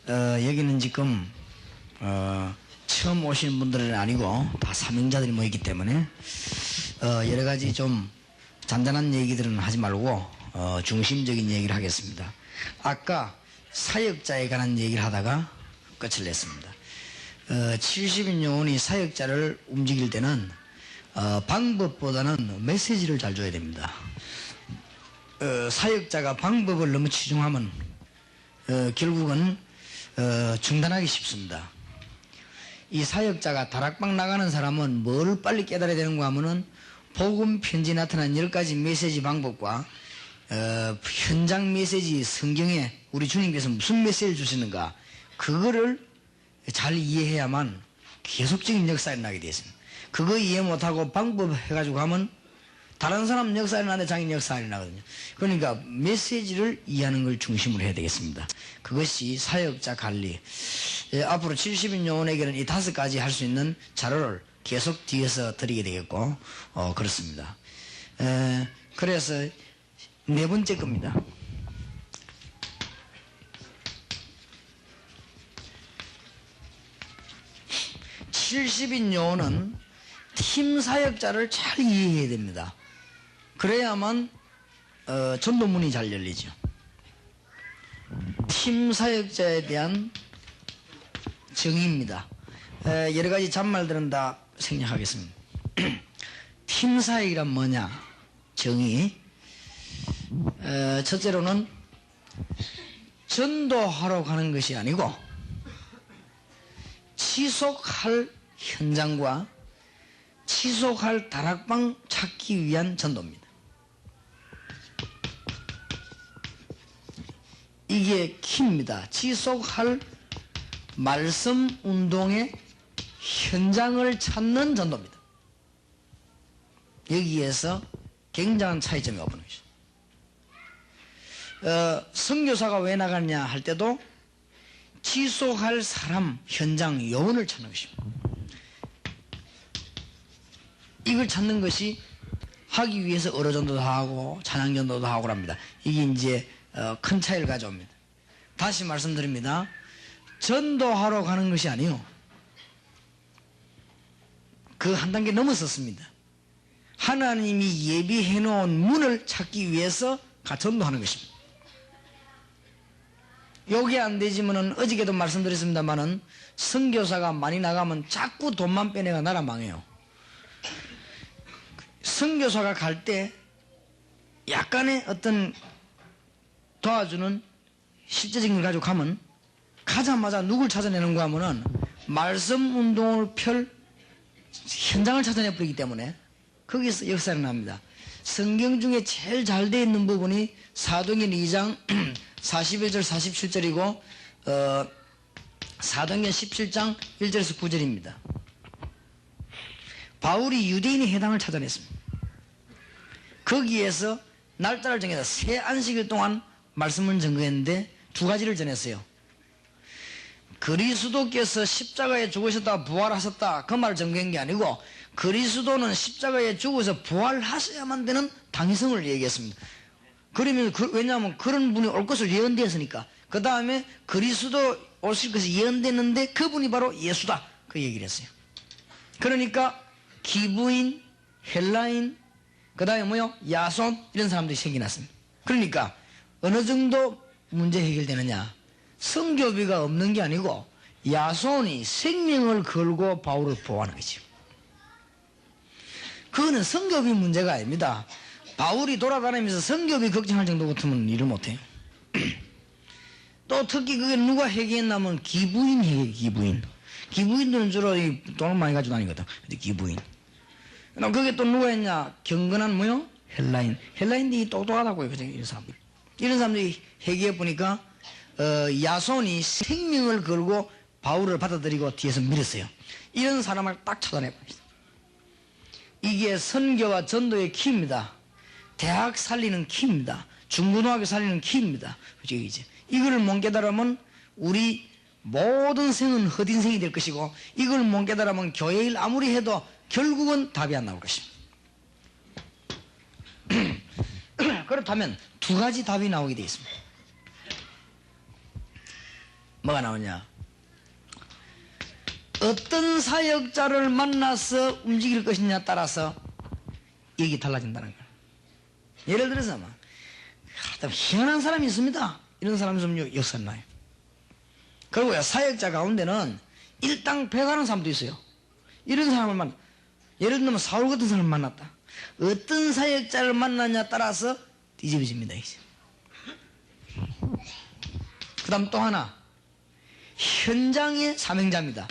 여기는 지금 처음 오시는 분들은 아니고 다 사명자들이 모였기 때문에 여러 가지 좀 잔잔한 얘기들은 하지 말고 중심적인 얘기를 하겠습니다. 아까 사역자에 관한 얘기를 하다가 끝을 냈습니다. 70인 요원이 사역자를 움직일 때는 방법보다는 메시지를 잘 줘야 됩니다. 사역자가 방법을 너무 치중하면 결국은 중단하기 쉽습니다. 이 사역자가 다락방 나가는 사람은 뭘 빨리 깨달아야 되는가 하면은 복음 편지에 나타난 10가지 메시지 방법과 현장 메시지 성경에 우리 주님께서 무슨 메시지를 주시는가 그거를 잘 이해해야만 계속적인 역사에 나게 되어 있습니다. 그거 이해 못하고 방법 해가지고 하면 다른 사람 역사에 나는데 자기 역사에 나거든요. 그러니까 메시지를 이해하는 걸 중심으로 해야 되겠습니다. 그것이 사역자 관리. 앞으로 70인 요원에게는 이 5가지 할 수 있는 자료를 계속 뒤에서 드리게 되겠고 그렇습니다. 그래서 4번째 겁니다. 70인 요원은 팀 사역자를 잘 이해해야 됩니다. 그래야만 전도문이 잘 열리죠. 팀 사역자에 대한 정의입니다. 여러 가지 잡말들은 다 생략하겠습니다. 팀 사역이란 뭐냐? 정의. 첫째로는 전도하러 가는 것이 아니고 지속할 현장과 지속할 다락방 찾기 위한 전도입니다. 이게 키입니다. 지속할 말씀 운동의 현장을 찾는 전도입니다. 여기에서 굉장한 차이점이 오는 것이죠. 선교사가 왜 나갔냐 할 때도 지속할 사람, 현장, 요원을 찾는 것입니다. 이걸 찾는 것이 하기 위해서 어로전도도 하고 찬양전도도 하고 합니다. 이게 이제 큰 차이를 가져옵니다. 다시 말씀드립니다. 전도하러 가는 것이 아니요. 그 한 단계 넘어섰습니다. 하나님이 예비해 놓은 문을 찾기 위해서 전도하는 것입니다. 요게 안 되지만은 어저께도 말씀드렸습니다만은 선교사가 많이 나가면 자꾸 돈만 빼내가 나라 망해요. 선교사가 갈 때 약간의 어떤 도와주는 실제적인 걸 가지고 가면 가자마자 누굴 찾아내는가 하면은 말씀 운동을 펼 현장을 찾아내버리기 때문에 거기서 역사가 납니다. 성경 중에 제일 잘 되어 있는 부분이 사도행전 2장 41절 47절이고 사도행전 17장 1절에서 9절입니다. 바울이 유대인의 회당을 찾아냈습니다. 거기에서 날짜를 정해서 새 안식일 동안 말씀을 전거했는데 2가지를 전했어요. 그리스도께서 십자가에 죽으셨다 부활하셨다 그 말을 전거한 게 아니고 그리스도는 십자가에 죽어서 부활하셔야만 되는 당위성을 얘기했습니다. 그러면 왜냐하면 그런 분이 올 것을 예언되었으니까 그 다음에 그리스도 오실 것이 예언됐는데 그분이 바로 예수다 그 얘기를 했어요. 그러니까 기브인, 헬라인, 그 다음에 뭐요? 야손 이런 사람들이 생겨났습니다. 그러니까 어느 정도 문제 해결되느냐? 성교비가 없는 게 아니고 야손이 생명을 걸고 바울을 보호하는 거죠. 그거는 성교비 문제가 아닙니다. 바울이 돌아다니면서 성교비 걱정할 정도 같으면 일을 못해요. 또 특히 그게 누가 해결했냐면 기부인 해결, 기부인. 기부인들은 주로 돈을 많이 가지고 다니거든. 근데 기부인. 그럼 그게 또 누가 했냐? 경건한 뭐요? 헬라인. 헬라인들이 똑똑하다고요. 이런 사람들. 이런 사람들이 해결해 보니까 야손이 생명을 걸고 바울을 받아들이고 뒤에서 밀었어요. 이런 사람을 딱 찾아내버렸어요. 이게 선교와 전도의 키입니다. 대학 살리는 키입니다. 중고등학교 살리는 키입니다. 이제 이걸 못 깨달으면 우리 모든 생은 헛인 생이 될 것이고 이걸 못 깨달으면 교회 일 아무리 해도 결국은 답이 안 나올 것입니다. 그렇다면 2가지 답이 나오게 되어 있습니다. 뭐가 나오냐? 어떤 사역자를 만나서 움직일 것이냐에 따라서 얘기 달라진다는 거예요. 예를 들어서 막 희한한 사람이 있습니다. 이런 사람이 좀 역사 나요. 그리고 사역자 가운데는 일당 배가는 사람도 있어요. 이런 사람을 예를 들면 사울 같은 사람을 만났다. 어떤 사역자를 만나냐에 따라서 뒤집어집니다. 그 다음 또 하나, 현장의 사명자입니다.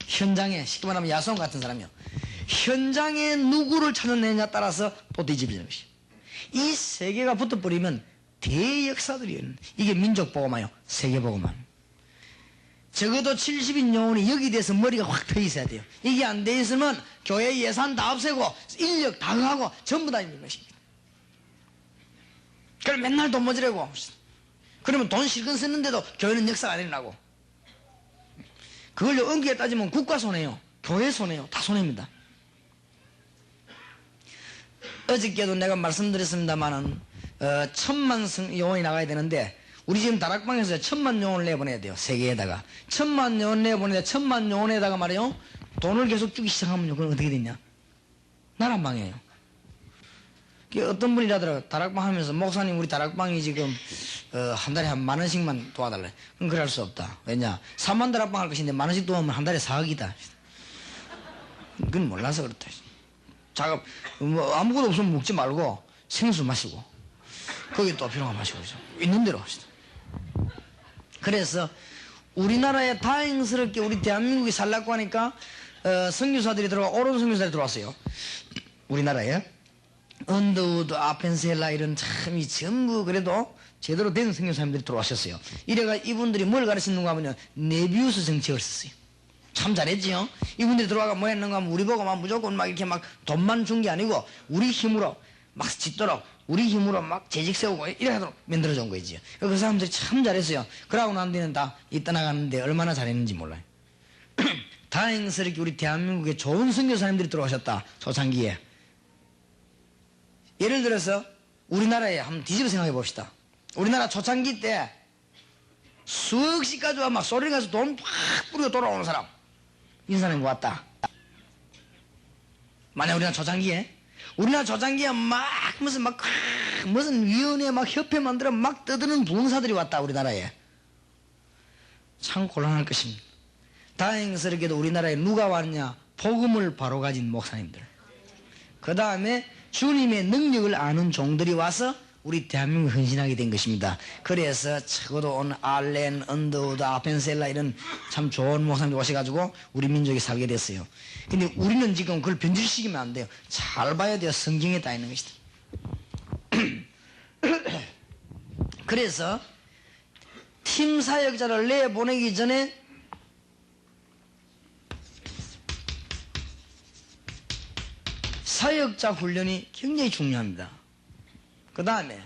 현장에, 쉽게 말하면 야손 같은 사람이요. 현장에 누구를 찾아내냐에 따라서 또 뒤집어지는 것이. 이 세 개가 붙어버리면 대역사들이에요. 이게 민족보고마요. 세계보고만. 적어도 70인 영혼이 여기 대해서 머리가 확 트여 있어야 돼요. 이게 안 돼 있으면 교회 예산 다 없애고 인력 다 하고 전부 다 있는 것입니다. 그럼 맨날 돈 모자라고. 그러면 돈 실컷 쓰는데도 교회는 역사가 안 일어나고. 그걸 엄기에 따지면 국가 손해요. 교회 손해요. 다 손해입니다. 어저께도 내가 말씀드렸습니다만은 1000만 영혼이 나가야 되는데 우리 지금 다락방에서 1000만 영혼을 내보내야 돼요. 세계에다가 1000만 영혼 내보내야 1000만 영혼에다가 말이에요. 돈을 계속 주기 시작하면요. 그건 어떻게 됐냐? 나라 망해요. 어떤 분이 라더라고요. 다락방 하면서 목사님 우리 다락방이 지금 한 달에 한 10,000원씩만 도와달래. 그럼 그럴 수 없다. 왜냐? 3만 다락방 할 것인데 10,000원씩 도와면 한 달에 4억이다. 그건 몰라서 그렇다. 작업 아무것도 없으면 먹지 말고 생수 마시고 거기 또 필요한 거 마시고 있는 대로 합시다. 그래서 우리나라에 다행스럽게 우리 대한민국이 살라고 하니까 선교사들이 옳은 선교사들이 들어왔어요. 우리나라에 언더우드, 아펜셀라 이런 참이 전부 그래도 제대로 된 선교사님들이 들어오셨어요. 이래가 이분들이 뭘 가르치는가 하면요, 네비우스 정책을 썼어요. 참 잘했지요. 이분들이 들어와가 뭐 했는가 하면 우리 보고 막 무조건 막 이렇게 막 돈만 준 게 아니고 우리 힘으로 막 짓도록 우리 힘으로 막 재직 세우고 이래 하도록 만들어준 거지요. 그 사람들이 참 잘했어요. 그러고 난 뒤는 다 떠나가는데 얼마나 잘했는지 몰라요. 다행스럽게 우리 대한민국에 좋은 선교사님들이 들어오셨다. 초창기에. 예를 들어서 우리나라에 한번 뒤집어 생각해 봅시다. 우리나라 초창기 때 수억씩 가져와 막 소리 가서 돈 팍 뿌리고 돌아오는 사람, 이 사람이 왔다. 만약 우리나라 초창기에 무슨 위원회 막 협회 만들어 막 떠드는 부흥사들이 왔다. 우리나라에 참 곤란할 것입니다. 다행스럽게도 우리나라에 누가 왔냐? 복음을 바로 가진 목사님들, 그 다음에 주님의 능력을 아는 종들이 와서 우리 대한민국 헌신하게 된 것입니다. 그래서 적어도 온 알렌, 언더우드, 아펜셀라 이런 참 좋은 목사님들 오셔가지고 우리 민족이 살게 됐어요. 근데 우리는 지금 그걸 변질시키면 안 돼요. 잘 봐야 돼요. 성경에 다 있는 것이다. 그래서 팀 사역자를 내보내기 전에 사역자 훈련이 굉장히 중요합니다. 그 다음에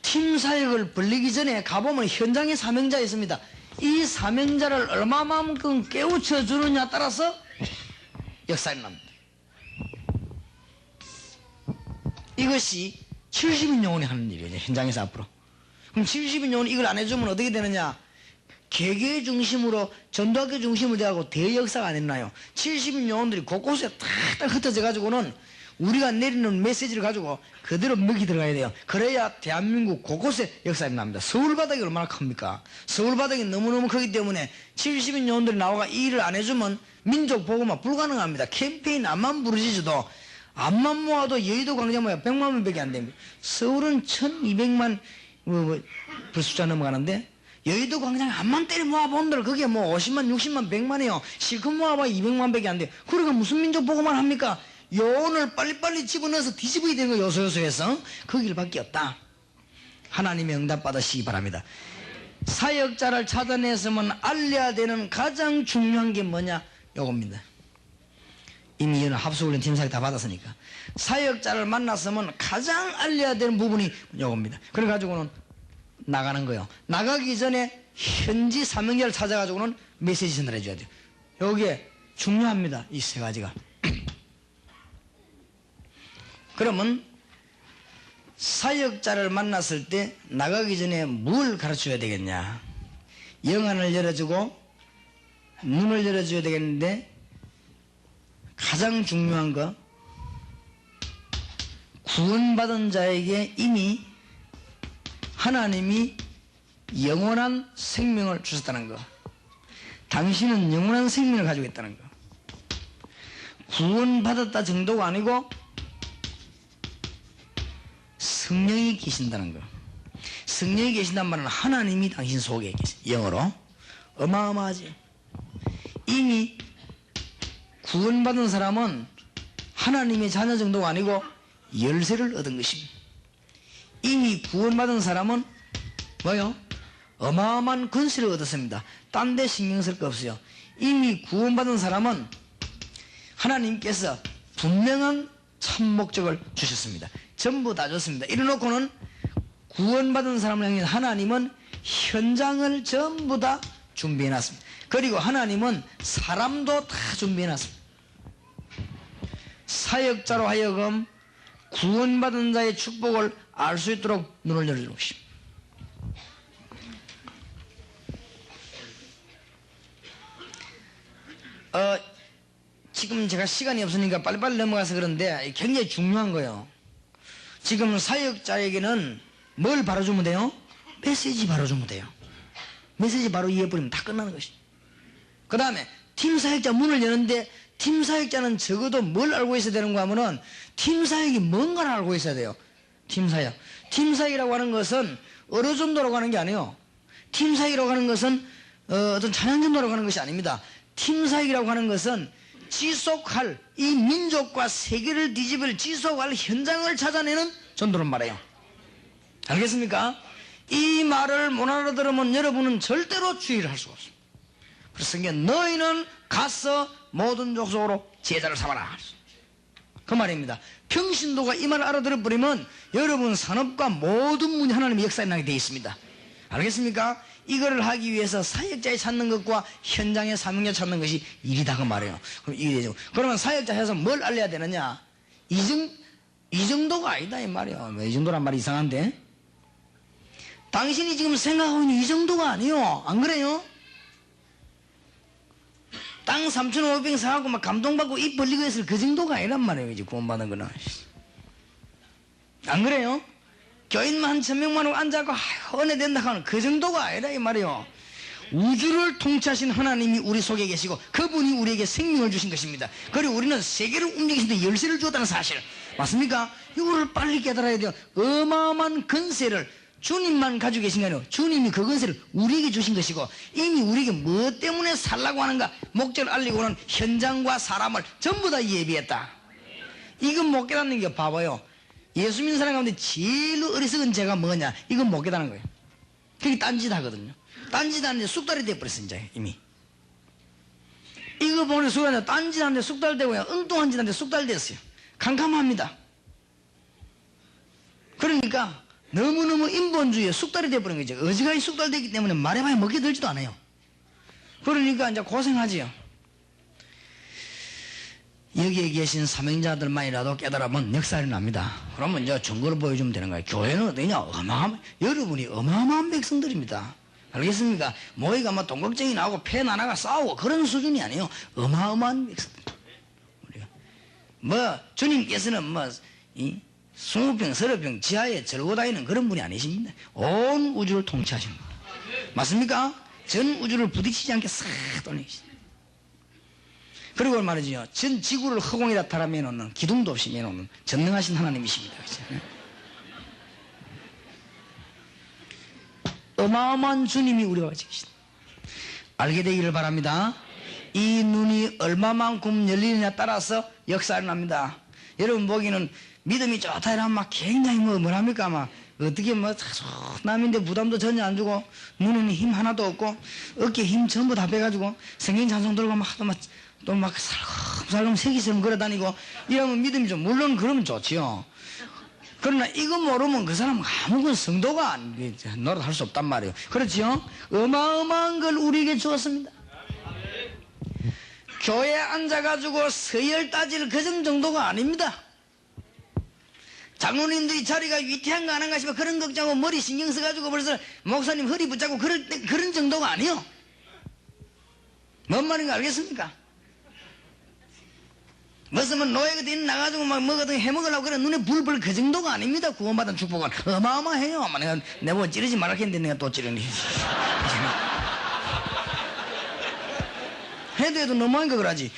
팀 사역을 벌리기 전에 가보면 현장에 사명자가 있습니다. 이 사명자를 얼마만큼 깨우쳐 주느냐에 따라서 역사가 납니다. 이것이 70인 영혼이 하는 일이에요. 현장에서 앞으로. 그럼 70인 영혼이 이걸 안 해주면 어떻게 되느냐? 개개 중심으로 전도학교 중심으로 돼가고 대역사가 안 일어나요. 70인 영혼들이 곳곳에 탁탁 흩어져 가지고는 우리가 내리는 메시지를 가지고 그대로 먹이 들어가야 돼요. 그래야 대한민국 곳곳에 역사가 일어납니다. 서울 바닥이 얼마나 큽니까? 서울 바닥이 너무너무 크기 때문에 70인 영혼들이 나와가 이 일을 안 해주면 민족 보고만 불가능합니다. 캠페인 암만 부르짖어도 암만 모아도 여의도 광장 모여 100만 명밖에 안 됩니다. 서울은 1200만 숫자 넘어가는데 여의도 광장 암만 때려 모아본들 그게 뭐 50만 60만 100만이요. 실컷 모아봐 200만 밖에 안 돼요. 그러니까 무슨 민족 보고만 합니까? 요원을 빨리빨리 집어넣어서 뒤집어야 되는 거 요소요소에서 그 길밖에 없다. 하나님의 응답 받으시기 바랍니다. 사역자를 찾아냈으면 알려야 되는 가장 중요한 게 뭐냐? 요겁니다. 이미 이런 합수훈련 팀사역 다 받았으니까 사역자를 만났으면 가장 알려야 되는 부분이 요겁니다. 그래가지고는 나가는 거예요. 나가기 전에 현지 사명자를 찾아가지고는 메시지 전달해 줘야 돼요. 여기에 중요합니다. 이 세 가지가. 그러면 사역자를 만났을 때 나가기 전에 뭘 가르쳐야 되겠냐? 영안을 열어주고 눈을 열어줘야 되겠는데 가장 중요한 거 구원받은 자에게 이미 하나님이 영원한 생명을 주셨다는 거. 당신은 영원한 생명을 가지고 있다는 거. 구원받았다 정도가 아니고 성령이 계신다는 거. 성령이 계신단 말은 하나님이 당신 속에 계신, 영어로 어마어마하지. 이미 구원받은 사람은 하나님의 자녀 정도가 아니고 열쇠를 얻은 것입니다. 이미 구원받은 사람은 뭐요? 어마어마한 권세를 얻었습니다. 딴 데 신경 쓸 거 없어요. 이미 구원받은 사람은 하나님께서 분명한 참 목적을 주셨습니다. 전부 다 줬습니다. 이래놓고는 구원받은 사람을 향해 하나님은 현장을 전부 다 준비해놨습니다. 그리고 하나님은 사람도 다 준비해놨습니다. 사역자로 하여금 구원받은 자의 축복을 알 수 있도록 눈을 열어주는 것입니다. 지금 제가 시간이 없으니까 빨리빨리 넘어가서 그런데 굉장히 중요한 거예요. 지금 사역자에게는 뭘 바로 주면 돼요? 메시지 바로 주면 돼요. 메시지 바로 이해해버리면 다 끝나는 것이죠. 그 다음에 팀 사역자 문을 여는데 팀 사역자는 적어도 뭘 알고 있어야 되는가 하면은 팀 사역이 뭔가를 알고 있어야 돼요. 팀 사역. 팀 사역이라고 하는 것은 어느 정도라고 하는 게 아니에요. 팀 사역이라고 하는 것은 어떤 찬양 정도라고 하는 것이 아닙니다. 팀 사역이라고 하는 것은 지속할 이 민족과 세계를 뒤집을 지속할 현장을 찾아내는 전도란 말이에요. 알겠습니까? 이 말을 못 알아들으면 여러분은 절대로 주의를 할 수가 없습니다. 그래서 너희는 가서 모든 족속으로 제자를 삼아라. 그 말입니다. 평신도가 이 말을 알아들어버리면 여러분 산업과 모든 문이 하나님의 역사에 나게 되어 있습니다. 알겠습니까? 이거를 하기 위해서 사역자에 찾는 것과 현장의 사명자 찾는 것이 일이다 그 말이에요. 그럼 이게 되죠. 그러면 사역자 해서 뭘 알려야 되느냐? 이 정도가 아니다 이 말이에요. 이 정도란 말이 이상한데? 당신이 지금 생각하고 있는 이 정도가 아니에요. 안 그래요? 땅 3,500평 사갖고 막 감동받고 입 벌리고 했을 그 정도가 아니란 말이에요. 이제 구원받는 거는. 안 그래요? 교인만 1,000명만 하고 앉아갖고 은혜 된다 하는 그 정도가 아니라 이 말이에요. 우주를 통치하신 하나님이 우리 속에 계시고 그분이 우리에게 생명을 주신 것입니다. 그리고 우리는 세계를 움직이시는데 열쇠를 주었다는 사실 맞습니까? 이거를 빨리 깨달아야 돼요. 어마어마한 권세를 주님만 가지고 계신 게 아니에요. 주님이 그 권세를 우리에게 주신 것이고 이미 우리에게 뭐 때문에 살라고 하는가 목적을 알리고는 현장과 사람을 전부 다 예비했다. 이건 못 깨닫는 게 봐봐요. 예수 믿는 사람 가운데 제일 어리석은 죄가 뭐냐? 이건 못 깨닫는 거예요. 그게 딴짓 하거든요. 딴짓 하는데 쑥달이 돼버렸어 이제 이미. 이거 보는 순간에 딴짓 하는데 쑥달 되고요. 엉뚱한 짓 하는데 쑥달 됐어요. 캄캄합니다. 그러니까 너무너무 인본주의에 쑥달이 돼버린 거죠. 어지간히 쑥달되기 때문에 말해봐야 먹게 들지도 않아요. 그러니까 이제 고생하지요. 여기에 계신 사명자들만이라도 깨달으면 역사를 납니다. 그러면 이제 증거를 보여주면 되는 거예요. 교회는 어디냐? 여러분이 어마어마한 백성들입니다. 알겠습니까? 모이가 뭐 동걱정이 나오고 폐 나나가 싸우고 그런 수준이 아니에요. 어마어마한 백성들. 뭐 주님께서는 뭐 20평, 30평 지하에 절고 다니는 그런 분이 아니십니다. 온 우주를 통치하시는 거예요. 맞습니까? 전 우주를 부딪히지 않게 싹 돌리시죠. 그리고 말이죠. 전 지구를 허공에다 달아 매놓는 기둥도 없이 매놓는 전능하신 하나님이십니다. 그렇죠? 어마어마한 주님이 우리와 같이 계시다. 알게 되기를 바랍니다. 이 눈이 얼마만큼 열리느냐에 따라서 역사를 납니다. 여러분 보기에는 믿음이 좋다 이러면 막 굉장히 뭐랍니까 막 어떻게 뭐 남인데 부담도 전혀 안 주고 눈에는 힘 하나도 없고 어깨에 힘 전부 다 빼가지고 성경 찬송 들고 막 하도 또 막 살금살금 새기처럼 걸어다니고 이러면 믿음이 좀 물론 그러면 좋지요. 그러나 이거 모르면 그 사람은 아무건 성도가 노릇할 수 없단 말이에요. 그렇지요? 어마어마한 걸 우리에게 주었습니다. 교회에 앉아가지고 서열 따질 그 정도가 아닙니다. 장로님들이 자리가 위태한가 안 한가 싶어 그런 걱정하고 머리 신경 써가지고 벌써 목사님 허리 붙잡고 그런 정도가 아니요. 뭔 말인가 알겠습니까? 무슨 뭐 노예가 돼 나가지고 막 뭐거든 해먹으려고 그래 눈에 불불 그 정도가 아닙니다. 구원받은 축복은 어마어마해요. 내가 내가 찌르지 말았겠는데 내가 또 찌르니 해도 너무한 거 그러지.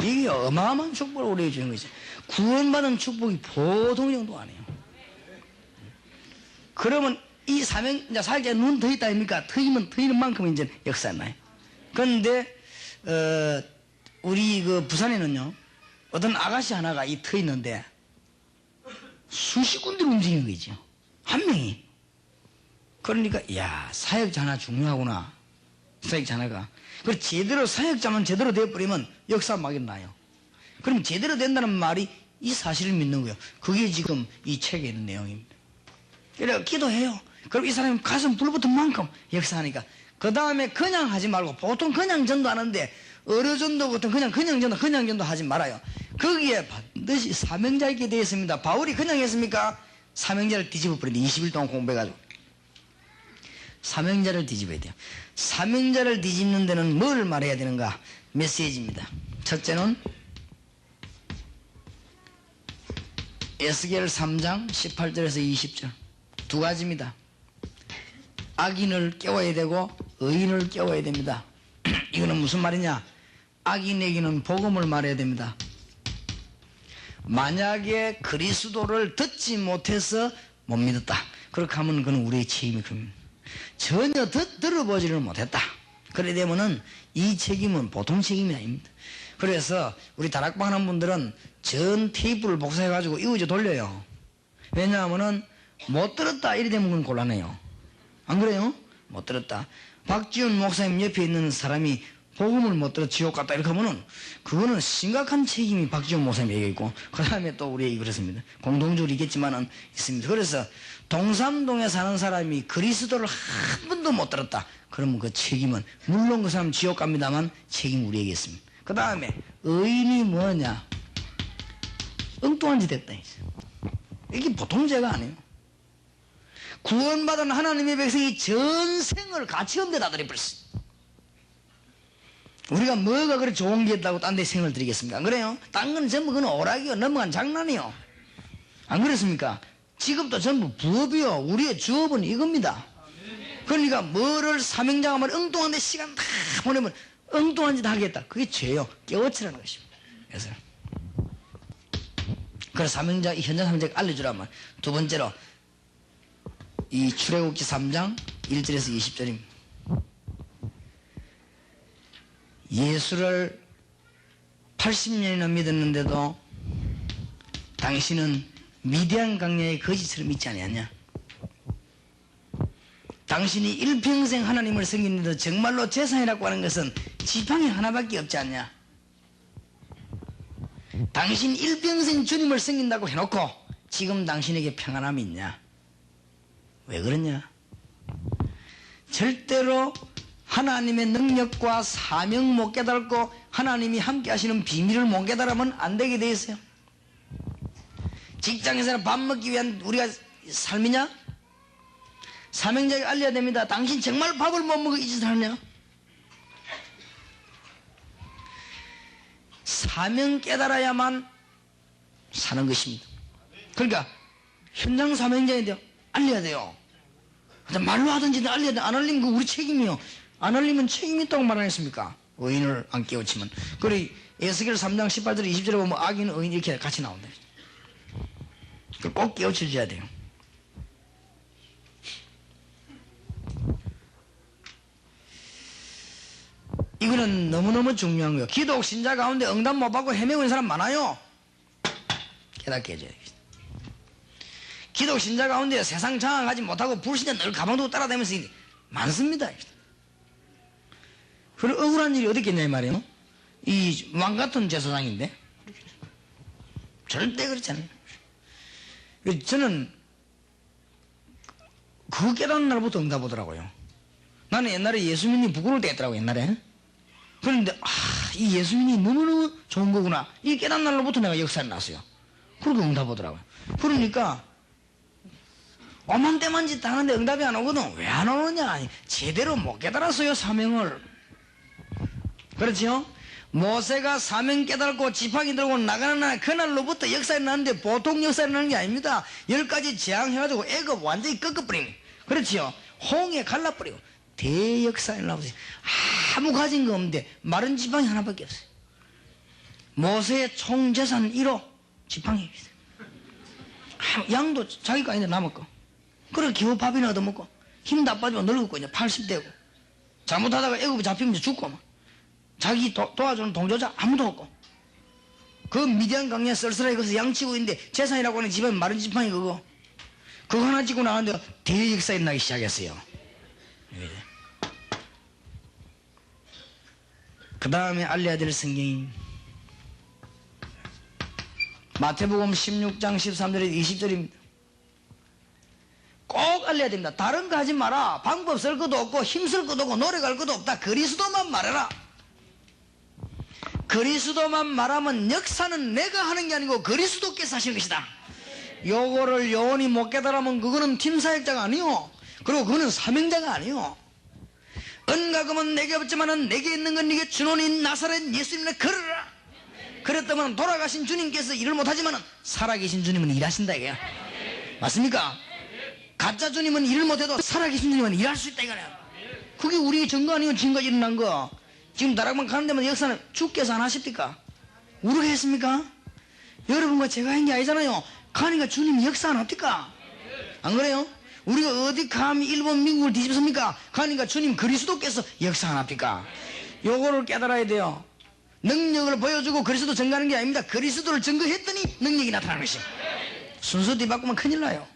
이게 어마어마한 축복을 우리에게 주는 거지. 구원받은 축복이 보통 정도가 아니에요. 그러면 이 사명자 사역자에 눈 트였다 아닙니까? 트이면 트이는 만큼 이제 역사가 나요. 그런데 우리 그 부산에는요 어떤 아가씨 하나가 이 트였는데 수십 군데로 움직이는 거죠. 한 명이. 그러니까 야 사역자 하나 중요하구나. 사역자 하나가. 그리고 제대로 사역자만 제대로 되어버리면 역사 막 일어나요. 그럼 제대로 된다는 말이 이 사실을 믿는 거예요. 그게 지금 이 책에 있는 내용입니다. 그래서 기도해요. 그럼 이 사람이 가슴 불붙은 만큼 역사하니까 그 다음에 그냥 하지 말고 보통 그냥 전도하는데 어느 전도부터 그냥 전도 하지 말아요. 거기에 반드시 사명자 있게 되어 있습니다. 바울이 그냥 했습니까? 사명자를 뒤집어 버리는데 20일 동안 공부해가지고 사명자를 뒤집어야 돼요. 사명자를 뒤집는 데는 뭘 말해야 되는가? 메시지입니다. 첫째는 에스겔 3장 18절에서 20절 두 가지입니다. 악인을 깨워야 되고 의인을 깨워야 됩니다. 이거는 무슨 말이냐? 악인에게는 복음을 말해야 됩니다. 만약에 그리스도를 듣지 못해서 못 믿었다. 그렇게 하면 그건 우리의 책임이 큽니다. 전혀 들어보지를 못했다. 그래 되면은 이 책임은 보통 책임이 아닙니다. 그래서 우리 다락방 하는 분들은 전 테이프를 복사해가지고 이어져 돌려요. 왜냐하면은 못 들었다 이래 되면 그건 곤란해요. 안 그래요? 못 들었다. 박지훈 목사님 옆에 있는 사람이 복음을 못 들어 지옥 갔다 이렇게 하면은 그거는 심각한 책임이 박지훈 목사님에게 있고 그 다음에 또 우리에게 그렇습니다. 공동적으로 있겠지만은 있습니다. 그래서 동삼동에 사는 사람이 그리스도를 한 번도 못 들었다. 그러면 그 책임은 물론 그 사람 지옥 갑니다만 책임 우리에게 있습니다. 그 다음에 의인이 뭐냐? 엉뚱한 짓 했다. 이게 보통 죄가 아니에요. 구원받은 하나님의 백성이 전생을 같이 엄대다 드려버렸어. 우리가 뭐가 그렇게 좋은 게 있다고 딴 데 생을 드리겠습니까? 안 그래요? 딴 건 전부 그건 오락이요. 넘어간 장난이요. 안 그렇습니까? 지금도 전부 부업이요. 우리의 주업은 이겁니다. 그러니까 뭐를 사명자가 말 엉뚱한 데 시간 다 보내면 엉뚱한 짓 하겠다. 그게 죄요. 깨우치라는 것입니다. 그래서 사명자, 이 현장 사명자가 알려주라면 두 번째로 이 출애굽기 3장 1절에서 20절입니다. 예수를 80년이나 믿었는데도 당신은 미디안 강야의 거지처럼 믿지 아니하냐? 당신이 일평생 하나님을 섬기는데도 정말로 재산이라고 하는 것은 지팡이 하나밖에 없지 않냐? 당신 일평생 주님을 섬긴다고 해놓고 지금 당신에게 평안함이 있냐? 왜 그러냐? 절대로 하나님의 능력과 사명 못 깨달고 하나님이 함께 하시는 비밀을 못 깨달으면 안 되게 돼 있어요. 직장에서는 밥 먹기 위한 우리가 삶이냐? 사명자에게 알려야 됩니다. 당신 정말 밥을 못 먹어 이 짓을 하냐? 사명 깨달아야만 사는 것입니다. 그러니까 현장 사명자에 대해 알려야 돼요. 말로 하든지 알려야 돼. 안 알리면 그 우리 책임이요. 안 알리면 책임이 있다고 말 안 했습니까? 의인을 안 깨우치면. 그래 에스겔 3장 18절 20절에 보면 악인 의인 이렇게 같이 나온다. 꼭 깨우쳐줘야 돼요. 이거는 너무너무 중요한 거예요. 기독 신자 가운데 응답 못 받고 헤매고 있는 사람 많아요. 깨닫게 해줘야 되겠다. 기독 신자 가운데 세상 장악하지 못하고 불신자 늘 가방 두고 따라다니면서 많습니다. 그런 억울한 일이 어디 있겠냐 이 말이에요. 이 왕같은 제사장인데 절대 그렇지 않아요. 저는 그거 깨닫는 날부터 응답 오더라고요. 나는 옛날에 예수님이 부끄러울 때 했더라고 옛날에. 그런데 이 예수님이 너무너무 좋은 거구나. 이 깨닫는 날로부터 내가 역사를 났어요. 그렇게 응답 오더라고요. 그러니까 오만때만 짓 하는데 응답이 안 오거든. 왜 안 오느냐? 제대로 못 깨달았어요, 사명을. 그렇지요? 모세가 사명 깨달고 지팡이 들고 나가는 날, 그날로부터 역사에 나는데 보통 역사에 나는 게 아닙니다. 10가지 재앙해가지고 애굽 완전히 꺾어버리고, 그렇지요? 홍해 갈라버리고 대역사에 나오세요. 아무 가진 거 없는데 마른 지팡이 하나밖에 없어요. 모세의 총재산 1호 지팡이입니다. 양도 자기가 아닌데 남았고, 그래 겨우 밥이나 얻어먹고, 힘 다 빠지면 늙었고 이제 80대고, 잘못하다가 애굽에 잡히면 이제 죽고, 막 자기 도와주는 동조자 아무도 없고, 그 미디안 강에 쓸쓸하게 거기서 양치고 있는데 재산이라고 하는 집에 마른 지팡이 그거 하나 찍고 나왔는데 대역사에 나기 시작했어요. 그 다음에 알려야 될 성경인 마태복음 16장 13절에서 20절입니다. 꼭 알려야 됩니다. 다른 거 하지 마라. 방법 쓸 것도 없고 힘쓸 것도 없고 노력할 것도 없다. 그리스도만 말해라. 그리스도만 말하면 역사는 내가 하는 게 아니고 그리스도께서 하시는 것이다. 요거를 영원히 못 깨달으면 그거는 팀사역자가 아니요, 그리고 그거는 사명자가 아니요. 은과 금은 내게 없지만은 내게 있는 건 네게 주노니 나사렛 예수님을 걸어라. 그랬다면 돌아가신 주님께서 일을 못하지만은 살아계신 주님은 일하신다 이거야. 맞습니까? 가짜 주님은 일을 못해도 살아계신 주님은 일할 수 있다 이거야. 그게 우리의 증거 아니에요. 지금까지 일어난 거. 지금 다락방 가는 데만 역사는 주께서 안 하십니까? 우리가 했습니까? 여러분과 제가 한 게 아니잖아요. 가니까 주님이 역사 안 합니까? 안 그래요? 우리가 어디 감히 일본 미국을 뒤집습니까? 가니까 주님 그리스도께서 역사 안 합니까? 요거를 깨달아야 돼요. 능력을 보여주고 그리스도 증거하는 게 아닙니다. 그리스도를 증거했더니 능력이 나타나는 것이. 순서 뒤바꾸면 큰일 나요.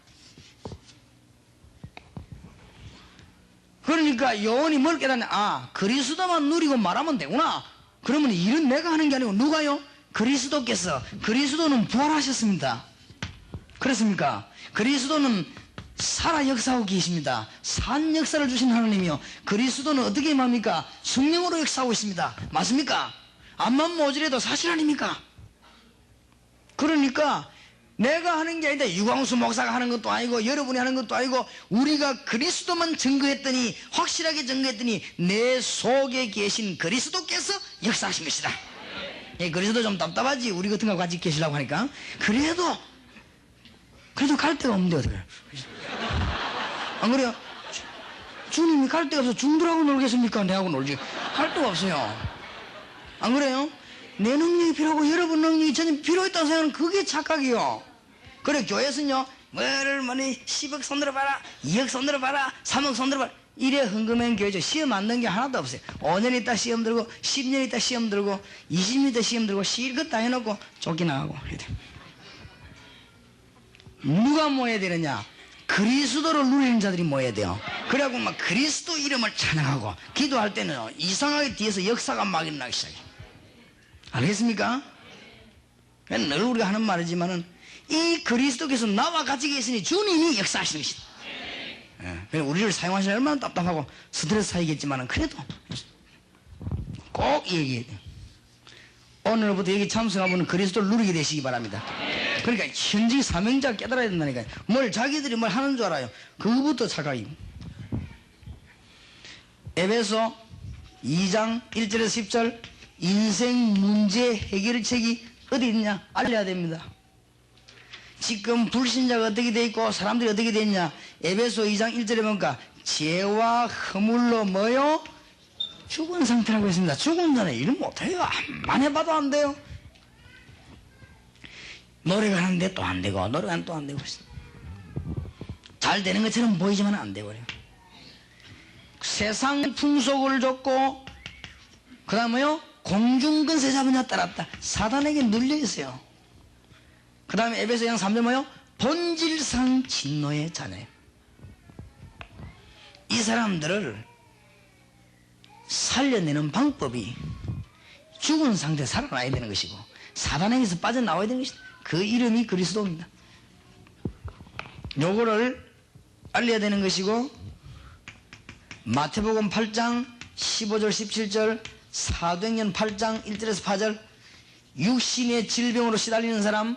그러니까 영원히 뭘 깨닫냐? 아, 그리스도만 누리고 말하면 되구나. 그러면 일은 내가 하는 게 아니고 누가요? 그리스도께서. 그리스도는 부활하셨습니다. 그렇습니까? 그리스도는 살아 역사하고 계십니다. 산 역사를 주신 하나님이요, 그리스도는 어떻게 임합니까? 성령으로 역사하고 있습니다. 맞습니까? 암만 모질해도 사실 아닙니까? 그러니까 내가 하는 게 아닌데 유광수 목사가 하는 것도 아니고 여러분이 하는 것도 아니고 우리가 그리스도만 증거했더니, 확실하게 증거했더니 내 속에 계신 그리스도께서 역사하신 것이다. 예, 그리스도 좀 답답하지, 우리 같은 거 같이 계시려고 하니까. 그래도 갈 데가 없는데 어떡해. 안 그래요? 주님이 갈 데가 없어서 중들하고 놀겠습니까? 내하고 놀지. 갈 데가 없어요. 안 그래요? 내 능력이 필요하고 여러분 능력이 전혀 필요했다고 생각하는 그게 착각이요. 그래, 교회에서는요, 뭐를 10억 손들어봐라, 2억 손들어봐라, 3억 손들어봐라, 이래 흥금한 교회죠. 시험 안 든 게 하나도 없어요. 5년 있다 시험 들고, 10년 있다 시험 들고, 20년 있다 시험 들고, 실컷 다 해놓고 쫓겨나가고 해야 돼. 누가 모여야 되느냐? 그리스도를 누리는 자들이 모여야 돼요. 그래갖고 막 그리스도 이름을 찬양하고 기도할 때는 이상하게 뒤에서 역사가 막 일어나기 시작해. 알겠습니까? 늘 우리가 하는 말이지만은 이 그리스도께서 나와 같이 계시니 주님이 역사하시는 것이다. 예, 우리를 사용하시면 얼마나 답답하고 스트레스 쌓이겠지만은 그래도 꼭 얘기해야 돼. 오늘부터 여기 참석한 분은 그리스도를 누리게 되시기 바랍니다. 그러니까 현직 사명자 깨달아야 된다니까요. 뭘 자기들이 뭘 하는 줄 알아요. 그거부터 착각이고. 에베소 2장 1절에서 10절 인생 문제 해결책이 어디 있냐 알려야 됩니다. 지금 불신자가 어떻게 돼 있고 사람들이 어떻게 돼 있냐. 에베소 2장 1절에 보니까 죄와 허물로 뭐요? 죽은 상태라고 했습니다. 죽은 자는 일 못해요. 암만 해봐도 안 돼요. 노래가 하는데 또 안 되고, 노래가 하는데 또 안 되고. 잘 되는 것처럼 보이지만 안 되고 그래요. 세상 풍속을 줬고, 그 다음에요, 공중근세 잡은 자 따랐다. 사단에게 눌려 있어요. 그 다음에 에베소 2장 3절 뭐요? 본질상 진노의 자녀. 이 사람들을 살려내는 방법이 죽은 상태에 살아나야 되는 것이고 사단에게서 빠져나와야 되는 것이다. 그 이름이 그리스도입니다. 요거를 알려야 되는 것이고, 마태복음 8장 15절 17절, 사도행전 8장 1절에서 8절, 육신의 질병으로 시달리는 사람,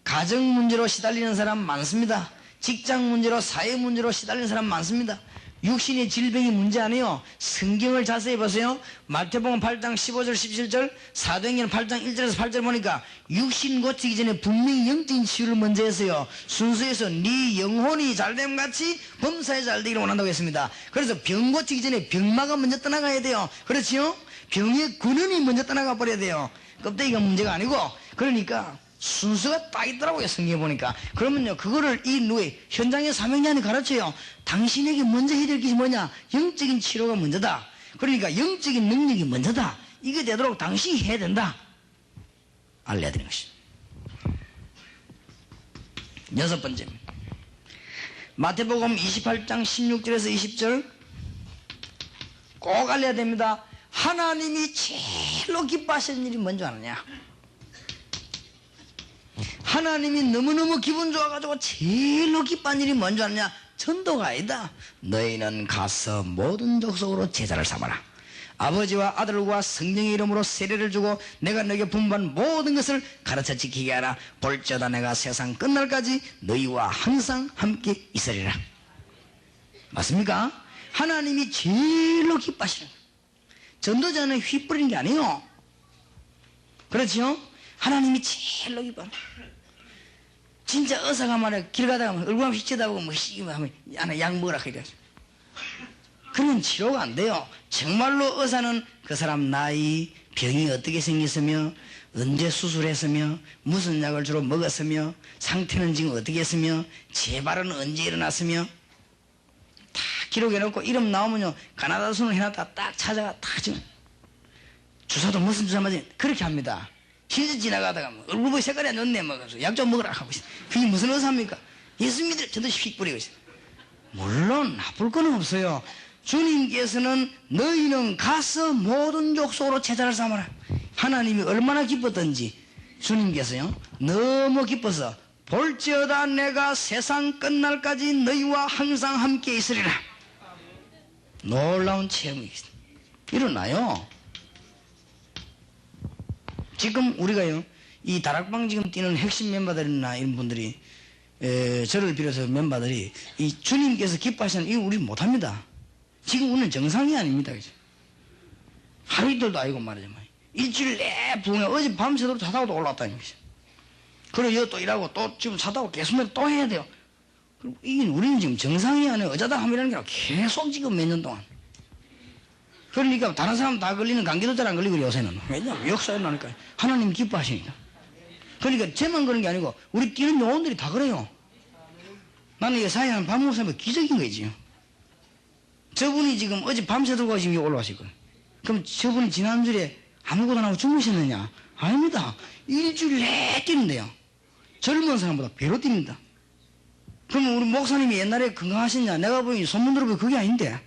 가정 문제로 시달리는 사람 많습니다. 직장 문제로, 사회 문제로 시달리는 사람 많습니다. 육신의 질병이 문제 아니에요. 성경을 자세히 보세요. 마태복음 8장 15절 17절, 사도행전 8장 1절에서 8절 보니까 육신 고치기 전에 분명히 영적인 치유를 먼저 했어요. 순서에서 네 영혼이 잘됨 같이 범사에 잘되기를 원한다고 했습니다. 그래서 병 고치기 전에 병마가 먼저 떠나가야 돼요. 그렇지요? 병의 근원이 먼저 떠나가 버려야 돼요. 껍데기가 문제가 아니고. 그러니까 순서가 딱 있더라고요, 성경에 보니까. 그러면요, 그거를 이 누에 현장의 사명자한테 가르쳐요. 당신에게 먼저 해야 될 것이 뭐냐? 영적인 치료가 먼저다. 그러니까 영적인 능력이 먼저다. 이게 되도록 당신이 해야 된다. 알려야 되는 것입니다. 여섯 번째, 마태복음 28장 16절에서 20절 꼭 알려야 됩니다. 하나님이 제일로 기뻐하시는 일이 뭔지 아느냐? 하나님이 너무너무 기분 좋아가지고 제일로 기뻐하는 일이 뭔지 아느냐? 전도가 아니다. 너희는 가서 모든 족속으로 제자를 삼아라. 아버지와 아들과 성령의 이름으로 세례를 주고 내가 너에게 분부한 모든 것을 가르쳐 지키게 하라. 볼지어다 내가 세상 끝날까지 너희와 항상 함께 있으리라. 맞습니까? 하나님이 제일로 기뻐하시는 거예요. 전도자는 휘 뿌리는 게 아니에요. 그렇죠? 하나님이 제일로 기뻐하는 거예요. 진짜 의사가 말해 길 가다가 얼굴 한번 휙쳐다보고 뭐 하면 약 먹으라 그래. 그런 치료가 안 돼요. 정말로 의사는 그 사람 나이, 병이 어떻게 생겼으며 언제 수술했으며 무슨 약을 주로 먹었으며 상태는 지금 어떻게 했으며 재발은 언제 일어났으며 다 기록해놓고 이름 나오면요 가나다 순을 해놨다 딱 찾아가 다 지금 주사도 무슨 주사 맞지 그렇게 합니다. 실제 지나가다가 뭐 얼굴 보기 색깔이 안 좋네 뭐 약 좀 먹으라 하고 있어. 그게 무슨 의사입니까? 예수 믿을 전도시 휙 뿌리고 있어요. 물론 나쁠 건 없어요. 주님께서는 너희는 가서 모든 족속으로 제자를 삼아라. 하나님이 얼마나 기뻤던지 주님께서요 너무 기뻐서 볼지어다 내가 세상 끝날까지 너희와 항상 함께 있으리라. 놀라운 체험이 일어나요. 지금 우리가요 이 다락방 지금 뛰는 핵심 멤버들이나 이런 분들이 저를 비롯해서 멤버들이 이 주님께서 기뻐하시는 이거 우리 못합니다. 지금 우리는 정상이 아닙니다. 그죠? 하루 이틀도 아니고 말이죠. 일주일 내 부흥에 어제 밤새도록 자다가도 올라왔다는 거죠. 그리고 여기 또 일하고 또 지금 자다가 계속 또 해야 돼요. 그리고 이게 우리는 지금 정상이 아니에요. 어쩌다 함이라는 게 아니라 계속 지금 몇 년 동안. 그러니까 다른 사람 다 걸리는 감기도 잘 안 걸리고 요새는. 왜냐면 역사에 나니까 하나님 기뻐하시니까. 그러니까 쟤만 그런 게 아니고 우리 뛰는 영혼들이 다 그래요. 나는 이 사회하는 밥 먹으면 기적인 거지요. 저분이 지금 어제 밤새도록 지금 여기 올라오실 거예요. 그럼 저분이 지난주에 아무것도 안 하고 주무셨느냐? 아닙니다. 일주일 내 뛰는데요. 젊은 사람보다 배로 뜁니다. 그러면 우리 목사님이 옛날에 건강하셨냐? 내가 보니 소문 들어보니 그게 아닌데.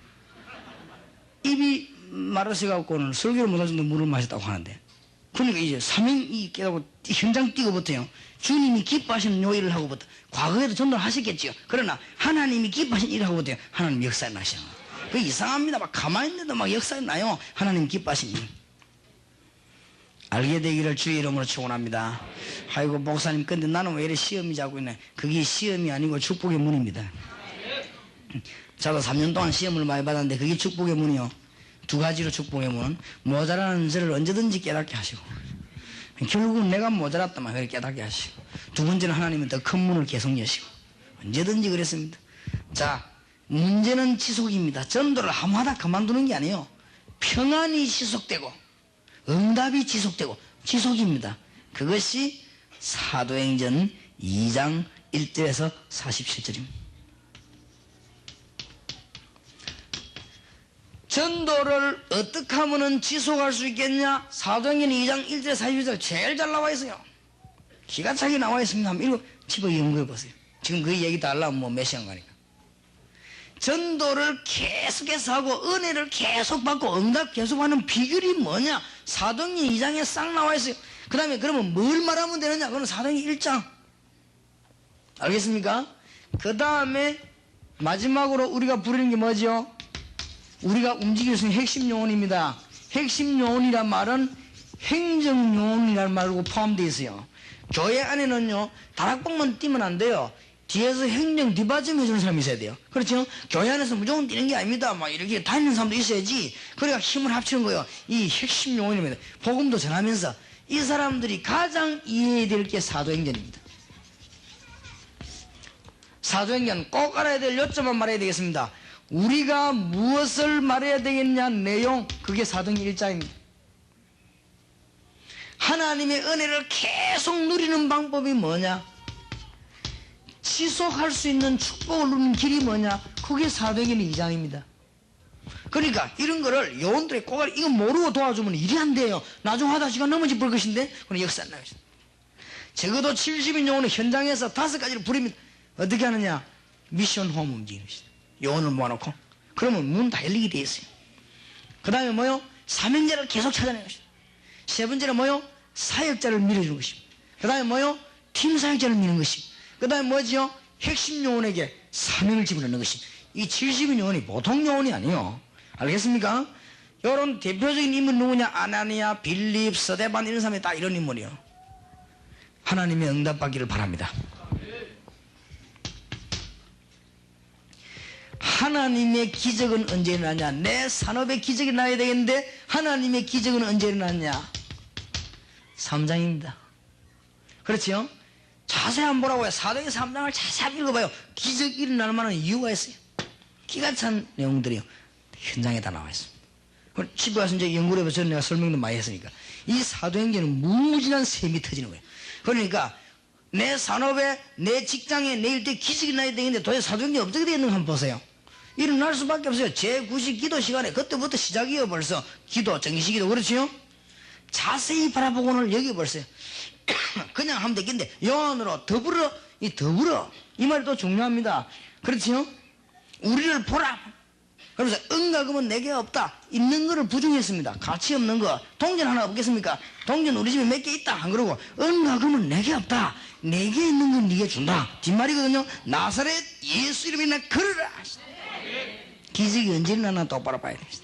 입이 마르셔갖고는 설교를 못할 정도 물을 마셨다고 하는데. 그러니까 이제 사명이 깨닫고 현장 뛰고부터요. 주님이 기뻐하시는 요 일을 하고부터 과거에도 전도를 하셨겠지요. 그러나 하나님이 기뻐하시는 일을 하고부터 하나님 역사에 나시는 거예요. 그 이상합니다. 막 가만히 있는데도 막 역사에 나요. 하나님 기뻐하시는 일. 알게 되기를 주의 이름으로 축원합니다. 아이고 목사님 근데 나는 왜 이래 시험이 자꾸 있네. 그게 시험이 아니고 축복의 문입니다. 저도 3년 동안 시험을 많이 받았는데 그게 축복의 문이요. 두 가지로 축복의 문은 모자라는 저를 언제든지 깨닫게 하시고 결국은 내가 모자랐다만 그렇게 깨닫게 하시고 두 번째는 하나님은 더 큰 문을 계속 여시고 언제든지 그랬습니다. 자 문제는 지속입니다. 전도를 하마다 그만두는 게 아니에요. 평안이 지속되고 응답이 지속되고 지속입니다. 그것이 사도행전 2장 1절에서 47절입니다. 전도를 어떻게 하면 지속할 수 있겠냐? 사도행전 2장 1절에 41절 제일 잘 나와 있어요. 기가 차게 나와 있습니다. 한번 이거 집어 연구해 보세요. 지금 그 얘기 다 하려면 뭐 몇 시간 가니까. 전도를 계속해서 하고 은혜를 계속 받고 응답 계속하는 비결이 뭐냐? 사도행전 2장에 싹 나와 있어요. 그 다음에 그러면 뭘 말하면 되느냐? 그건 사도행전 1장. 알겠습니까? 그 다음에 마지막으로 우리가 부르는 게 뭐죠? 우리가 움직일 수 있는 핵심 요원입니다. 핵심 요원이란 말은 행정 요원이라는 말로 포함되어 있어요. 교회 안에는요, 다락방만 뛰면 안 돼요. 뒤에서 행정 뒷받침 해주는 사람이 있어야 돼요. 그렇죠? 교회 안에서 무조건 뛰는 게 아닙니다. 막 이렇게 다니는 사람도 있어야지. 그래야 힘을 합치는 거예요. 이 핵심 용어입니다. 복음도 전하면서 이 사람들이 가장 이해해야 될 게 사도행전입니다. 사도행전 꼭 알아야 될 요점만 말해야 되겠습니다. 우리가 무엇을 말해야 되겠냐 내용, 그게 사도행전 1장입니다. 하나님의 은혜를 계속 누리는 방법이 뭐냐, 지속할 수 있는 축복을 누리는 길이 뭐냐, 그게 사도행전 2장입니다. 그러니까 이런 거를 요원들이 꼭 이거 모르고 도와주면 일이 안 돼요. 나중 하다 시간 넘어지 볼 것인데 그건 역사 안 나가죠. 적어도 70인 요원은 현장에서 5가지를 부립니다. 어떻게 하느냐, 미션 홈 움직이는 것이다. 요원을 모아놓고 그러면 문 다 열리게 돼 있어요. 그 다음에 뭐요, 사명자를 계속 찾아내는 것이다. 세 번째는 뭐요, 사역자를 밀어주는 것입니다. 그 다음에 뭐요, 팀 사역자를 미는 것입니다. 그 다음에 뭐지요, 핵심 요원에게 사명을 집어넣는 것입니다. 이 70인 요원이 보통 요원이 아니에요. 알겠습니까? 이런 대표적인 인물 누구냐, 아나니아, 빌립, 스데반 이런 사람이 다 이런 인물이에요. 하나님의 응답받기를 바랍니다. 하나님의 기적은 언제 일어나냐, 내 산업의 기적이 나야 되겠는데 하나님의 기적은 언제 일어나냐, 3장입니다. 그렇지요? 자세히 한번 보라고요. 사도행전 3장을 자세히 한번 읽어봐요. 기적이 일어날 만한 이유가 있어요. 기가 찬 내용들이요, 현장에 다 나와 있습니다. 집에 가서 이제 연구를 해서 내가 설명도 많이 했으니까 이 사도행전은 무궁무진한 셈이 터지는 거예요. 그러니까 내 산업에, 내 직장에, 내 일대 기적이 나야 되겠는데 도대체 사도행전이 어떻게 되겠는가 한번 보세요. 일어날 수밖에 없어요. 제9시 기도 시간에 그때부터 시작이에요. 벌써 기도, 정기시기도. 그렇지요? 자세히 바라보고는 여기 벌써요. 그냥 하면 되겠는데 요한으로 더불어, 이 말이 또 중요합니다. 그렇지요? 우리를 보라. 그러면서 응가금은 내게 없다. 있는 거를 부정했습니다. 가치 없는 거. 동전 하나 없겠습니까? 동전 우리 집에 몇 개 있다. 안 그러고 응가금은 내게 없다. 내게 있는 건 네게 준다. 뒷말이거든요. 나사렛 예수 이름이나 걸으라. 기적이 언제 일어나나 똑바로 봐야 됩니다.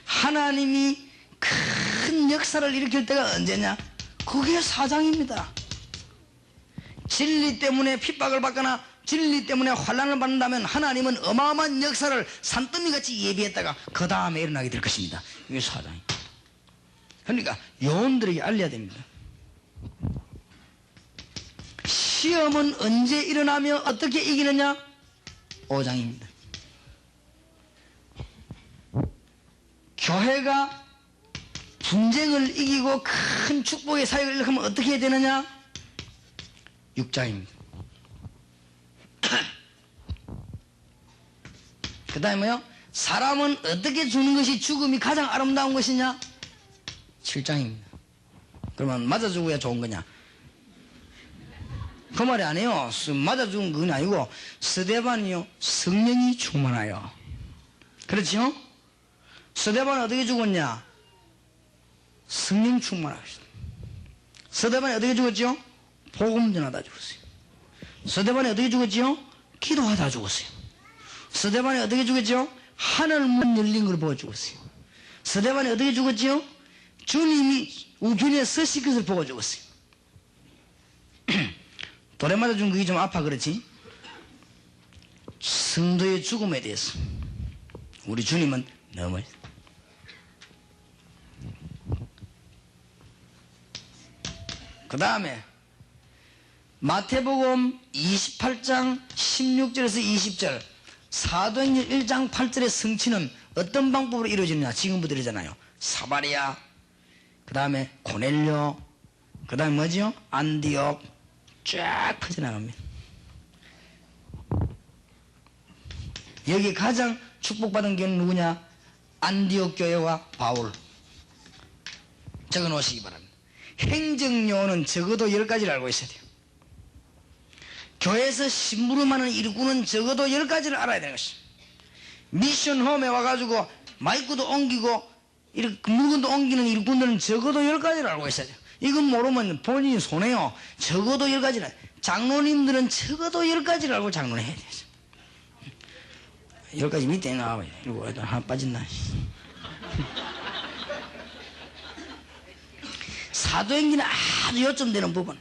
하나님이 큰 역사를 일으킬 때가 언제냐? 그게 4장입니다. 진리 때문에 핍박을 받거나 진리 때문에 환난을 받는다면 하나님은 어마어마한 역사를 산더미같이 예비했다가 그 다음에 일어나게 될 것입니다. 이게 4장입니다. 그러니까 요원들에게 알려야 됩니다. 시험은 언제 일어나며 어떻게 이기느냐? 5장입니다. 교회가 분쟁을 이기고 큰 축복의 사역을 일으키면 어떻게 해야 되느냐? 6장입니다. 그 다음에 뭐요? 사람은 어떻게 죽는 것이 죽음이 가장 아름다운 것이냐? 7장입니다. 그러면 맞아 죽어야 좋은 거냐? 그 말이 아니에요. 맞아 죽은 건 아니고 스데반이요, 성령이 충만하여. 그렇죠? 스데반은 어떻게 죽었냐? 성령 충만하셨다. 스데반이 어떻게 죽었죠? 복음 전하다 죽었어요. 스데반이 어떻게 죽었죠? 기도하다 죽었어요. 스데반이 어떻게 죽었죠? 하늘 문 열린 걸 보고 죽었어요. 스데반이 어떻게 죽었죠? 주님이 우편에 서실 것을 보고 죽었어요. 돌에 맞아 죽은 그게 좀 아파. 그렇지? 성도의 죽음에 대해서 우리 주님은 너무 그 다음에 마태복음 28장 16절에서 20절, 사도행전 1장 8절의 성취는 어떤 방법으로 이루어지느냐? 지금부터 이러잖아요. 사마리아, 그 다음에 고넬료, 그 다음에 뭐지요? 안디옥, 쫙 퍼져나갑니다. 여기 가장 축복받은 교회는 누구냐? 안디옥 교회와 바울. 적어 놓으시기 바랍니다. 행정요는 적어도 10가지를 알고 있어야 돼요. 교회에서 심부름하는 일꾼은 적어도 10가지를 알아야 되는 것입니다. 미션 홈에 와가지고 마이크도 옮기고 이렇게 물건도 옮기는 일꾼들은 적어도 10가지를 알고 있어야 돼요. 이건 모르면 본인이 손해요. 적어도 10가지를. 장로님들은 적어도 10가지를 알고 장로를 해야 돼요. 10가지 밑에 나와봐요. 이거 하나 빠졌나? 사도행전에 아주 요점되는 부분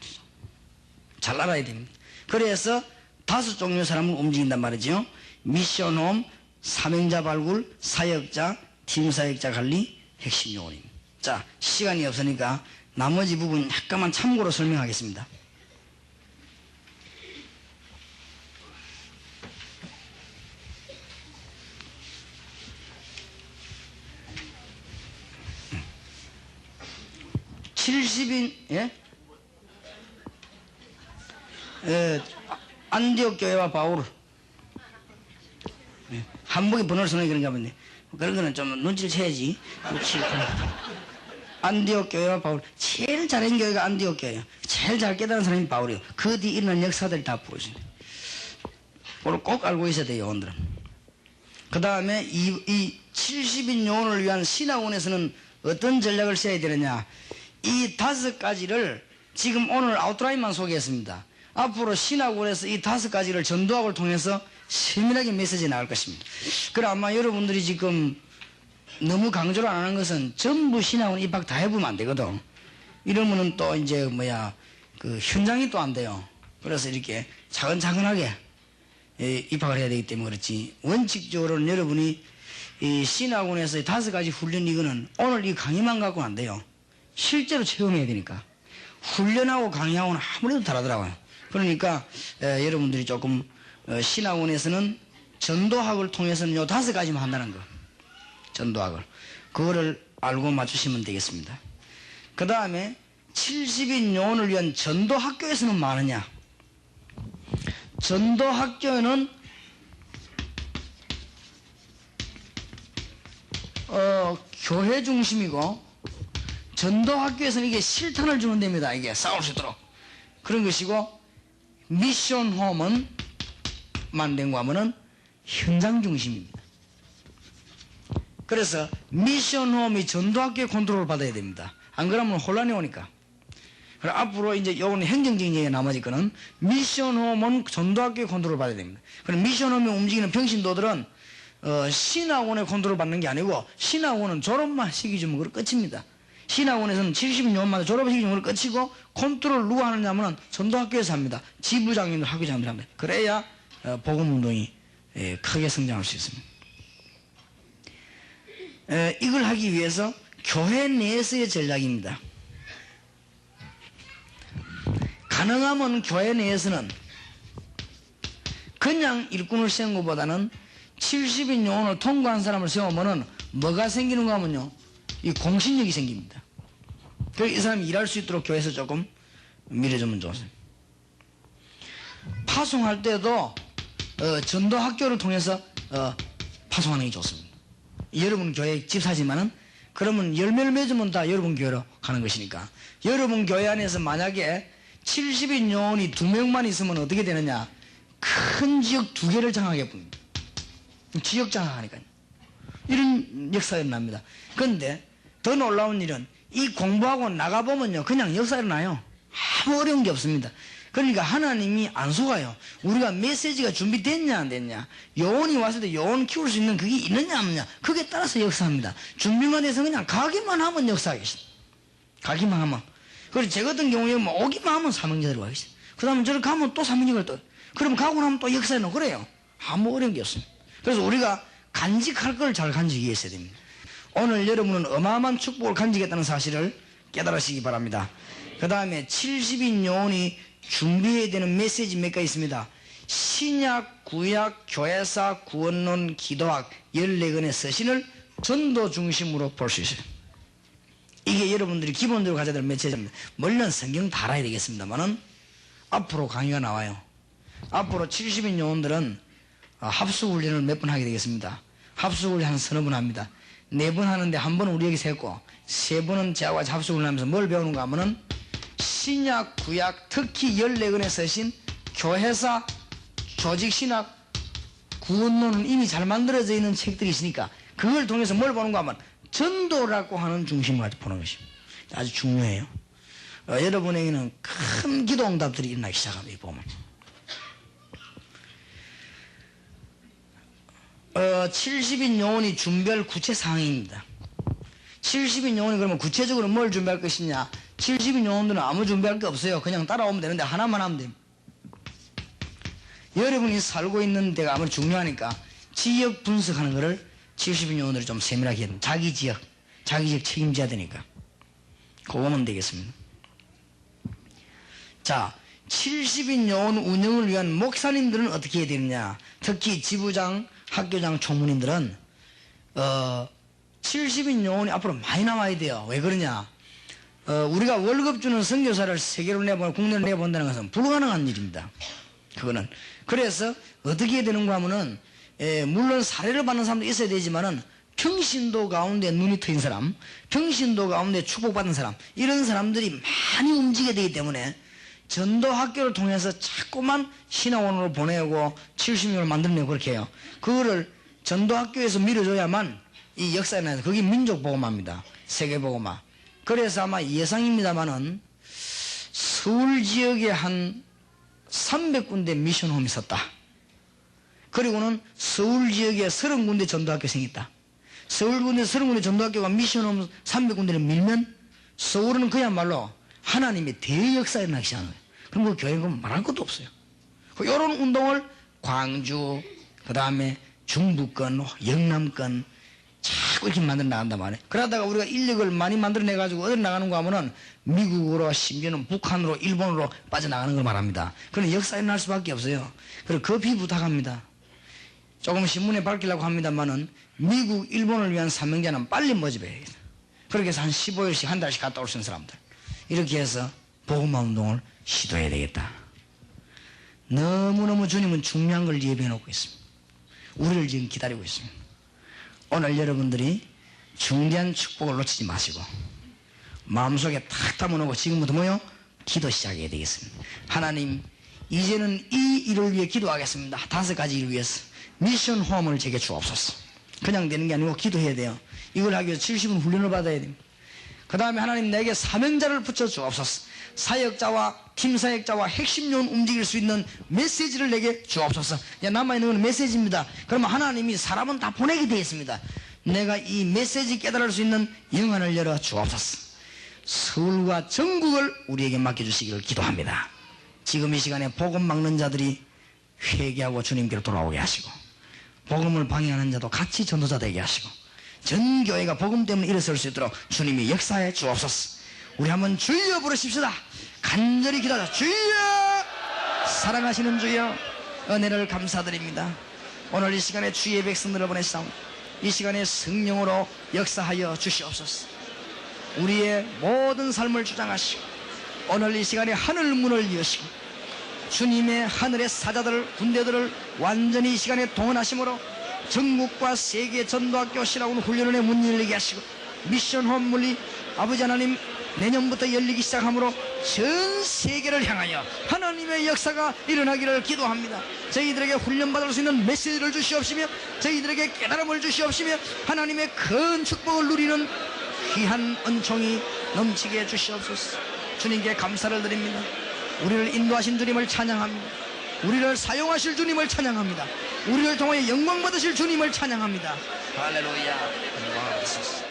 잘 알아야 됩니다. 그래서 5종류의 사람을 움직인단 말이죠. 미션홈, 사명자 발굴, 사역자, 팀 사역자 관리, 핵심 요원입니다. 자, 시간이 없으니까 나머지 부분 약간만 참고로 설명하겠습니다. 예? 안디옥 교회와 바울. 한복에 번호를 써놓으니 그런가 보네. 그런 거는 좀 눈치를 채야지. 안디옥 교회와 바울. 제일 잘한 교회가 안디옥 교회예요. 제일 잘 깨달은 사람이 바울이에요. 그 뒤에 일어난 역사들이 다 보여줍니다. 오늘 꼭 알고 있어야 돼요, 요원들은. 그 다음에 이 70인 요원을 위한 신학원에서는 어떤 전략을 써야 되느냐. 이 5가지를 지금 오늘 아웃라인만 소개했습니다. 앞으로 신학원에서 이 5가지를 전도학을 통해서 세밀하게 메시지 나갈 것입니다. 그래 아마 여러분들이 지금 너무 강조를 안 하는 것은 전부 신학원 입학 다 해보면 안 되거든. 이러면은 또 이제 그 현장이 또 안 돼요. 그래서 이렇게 차근차근하게 입학을 해야 되기 때문에 그렇지. 원칙적으로는 여러분이 이 신학원에서 5가지 훈련 이거는 오늘 이 강의만 갖고는 안 돼요. 실제로 체험해야 되니까. 훈련하고 강의하고는 아무래도 다르더라고요. 그러니까 여러분들이 조금 신학원에서는 전도학을 통해서는 요 5가지만 한다는 거. 전도학을. 그거를 알고 맞추시면 되겠습니다. 그 다음에 70인 요원을 위한 전도학교에서는 많으냐. 전도학교에는 교회 중심이고 전도학교에서는 이게 실탄을 주는 데입니다. 이게 싸울 수 있도록. 그런 것이고 미션홈은 만든거 하면은 현장 중심입니다. 그래서 미션홈이 전도학교의 컨트롤을 받아야 됩니다. 안 그러면 혼란이 오니까. 그래 앞으로 이제 요거는 행정적인 얘기가 나머지 거는 미션홈은 전도학교의 컨트롤을 받아야 됩니다. 그럼 미션홈이 움직이는 병신도들은 신학원의 컨트롤을 받는 게 아니고 신학원은 졸업만 시켜주면 그걸 끝입니다. 신학원에서는 70년마다 졸업시키는 걸 끝이고 컨트롤 누가 하느냐 하면 전도학교에서 합니다. 지부장님들 학교장님들 합니다. 그래야 복음운동이 크게 성장할 수 있습니다. 이걸 하기 위해서 교회 내에서의 전략입니다. 가능하면 교회 내에서는 그냥 일꾼을 세운 것보다는 70인 요원을 통과한 사람을 세우면은 뭐가 생기는가 하면요. 이 공신력이 생깁니다. 그래서 이 사람이 일할 수 있도록 교회에서 조금 밀어주면 좋습니다. 파송할 때도 전도학교를 통해서 파송하는 게 좋습니다. 여러분 교회 집사지만은 그러면 열매를 맺으면 다 여러분 교회로 가는 것이니까 여러분 교회 안에서 만약에 70인 요원이 2명만 있으면 어떻게 되느냐. 큰 지역 2개를 장악해 봅니다. 지역 장악하니까요. 이런 역사가 일어납니다. 그런데 더 놀라운 일은 이 공부하고 나가보면요 그냥 역사가 일어나요. 아무 어려운 게 없습니다. 그러니까 하나님이 안 속아요. 우리가 메시지가 준비됐냐 안 됐냐, 요원이 왔을 때 요원 키울 수 있는 그게 있느냐 없느냐, 그게 따라서 역사합니다. 준비만 해서 그냥 가기만 하면 역사하겠습니다. 가기만 하면. 그리고 제 같은 경우에 뭐 오기만 하면 사명자들이 와겠습니다. 그 다음에 저를 가면 또 사명자를 또 그럼 가고 나면 또 역사에는 그래요. 아무 어려운 게 없습니다. 그래서 우리가 간직할 걸 잘 간직해 있어야 됩니다. 오늘 여러분은 어마어마한 축복을 간직했다는 사실을 깨달으시기 바랍니다. 그 다음에 70인 요원이 준비해야 되는 메시지 몇 가지 있습니다. 신약, 구약, 교회사, 구원론, 기도학 14권의 서신을 전도 중심으로 볼 수 있어요. 이게 여러분들이 기본적으로 가져야 될 메시지입니다. 물론 성경 다 알아야 되겠습니다만은 앞으로 강의가 나와요. 앞으로 70인 요원들은 합숙훈련을 몇 번 하게 되겠습니다. 합숙훈련 한 서너 번 합니다. 4번 하는데 한 번은 우리 여기 섰고 3번은 저하고 같이 합숙훈련 하면서 뭘 배우는가 하면은 신약, 구약, 특히 14권의 서신, 교회사, 조직신학, 구원론은 이미 잘 만들어져 있는 책들이 있으니까 그걸 통해서 뭘 보는가 하면 전도라고 하는 중심을 가지고 보는 것입니다. 아주 중요해요. 여러분에게는 큰 기도응답들이 일어나기 시작합니다. 이 보면 70인 요원이 준비할 구체사항입니다. 70인 요원이 그러면 구체적으로 뭘 준비할 것이냐, 70인 요원들은 아무 준비할 게 없어요. 그냥 따라오면 되는데 하나만 하면 됩니다. 여러분이 살고 있는 데가 아무리 중요하니까 지역 분석하는 거를 70인 요원들이 좀 세밀하게 해야 됩니다. 자기 지역 책임져야 되니까. 그거면 되겠습니다. 자, 70인 요원 운영을 위한 목사님들은 어떻게 해야 되느냐. 특히 지부장, 학교장, 총무님들은 70인 요원이 앞으로 많이 나와야 돼요. 왜 그러냐. 우리가 월급 주는 선교사를 세계로 내보고 국내로 내본다는 것은 불가능한 일입니다. 그거는. 그래서 어떻게 해야 되는가 하면은 물론 사례를 받는 사람도 있어야 되지만은 평신도 가운데 눈이 트인 사람, 평신도 가운데 축복받은 사람, 이런 사람들이 많이 움직여야 되기 때문에 전도 학교를 통해서 자꾸만 신학원으로 보내고 70명을 만들어내고 그렇게 해요. 그거를 전도 학교에서 밀어줘야만 이 역사에 나서 그게 민족복음화입니다. 세계복음화. 그래서 아마 예상입니다만은 서울 지역에 한 300군데 미션홈이 있었다. 그리고는 서울 지역에 30군데 전도학교 생겼다. 서울 군데 30군데 전도학교가 미션홈 300군데를 밀면 서울은 그야말로 하나님의 대역사에 일어나기 시작하는 거예요. 그럼 그 교회가 말할 것도 없어요. 이런 운동을 광주, 그 다음에 중부권, 영남권 자꾸 이렇게 만들어 나간단 말이에요. 그러다가 우리가 인력을 많이 만들어내가지고 어디 나가는가 하면은 미국으로, 심지어는 북한으로, 일본으로 빠져나가는 걸 말합니다. 그런 역사에 날 수밖에 없어요. 그리고 급히 부탁합니다. 조금 신문에 밝히려고 합니다만은 미국, 일본을 위한 사명자는 빨리 모집해야겠다. 그렇게 해서 한 15일씩, 한 달씩 갔다 올 수 있는 사람들. 이렇게 해서 복음화 운동을 시도해야 되겠다. 너무너무 주님은 중요한 걸 예비해 놓고 있습니다. 우리를 지금 기다리고 있습니다. 오늘 여러분들이 중대한 축복을 놓치지 마시고 마음속에 탁 담아놓고 지금부터 뭐요? 기도 시작해야 되겠습니다. 하나님, 이제는 이 일을 위해 기도하겠습니다. 5가지 일을 위해서 미션 홈을 제게 주옵소서. 그냥 되는 게 아니고 기도해야 돼요. 이걸 하기 위해서 70분 훈련을 받아야 됩니다. 그 다음에 하나님, 내게 사명자를 붙여 주옵소서. 사역자와 팀 사역자와 핵심 요원 움직일 수 있는 메시지를 내게 주옵소서. 남아있는 건 메시지입니다. 그러면 하나님이 사람은 다 보내게 되어 있습니다. 내가 이 메시지 깨달을 수 있는 영안을 열어 주옵소서. 서울과 전국을 우리에게 맡겨주시기를 기도합니다. 지금 이 시간에 복음 막는 자들이 회개하고 주님께로 돌아오게 하시고, 복음을 방해하는 자도 같이 전도자 되게 하시고, 전 교회가 복음 때문에 일어설 수 있도록 주님이 역사해 주옵소서. 우리 한번 주여 부르십시다. 간절히 기도하자. 주여! 사랑하시는 주여, 은혜를 감사드립니다. 오늘 이 시간에 주의 백성들을 보내시옵니다. 이 시간에 성령으로 역사하여 주시옵소서. 우리의 모든 삶을 주장하시고 오늘 이 시간에 하늘 문을 여시고 주님의 하늘의 사자들, 군대들을 완전히 이 시간에 동원하심으로 전국과 세계 전도학교 신학원 훈련원의 문 열리게 하시고, 미션홈 물리 아버지 하나님 내년부터 열리기 시작하므로 전 세계를 향하여 하나님의 역사가 일어나기를 기도합니다. 저희들에게 훈련받을 수 있는 메시지를 주시옵시며, 저희들에게 깨달음을 주시옵시며, 하나님의 큰 축복을 누리는 귀한 은총이 넘치게 해주시옵소서. 주님께 감사를 드립니다. 우리를 인도하신 주님을 찬양합니다. 우리를 사용하실 주님을 찬양합니다. 우리를 통해 영광 받으실 주님을 찬양합니다. 할렐루야. 영광 받으소서.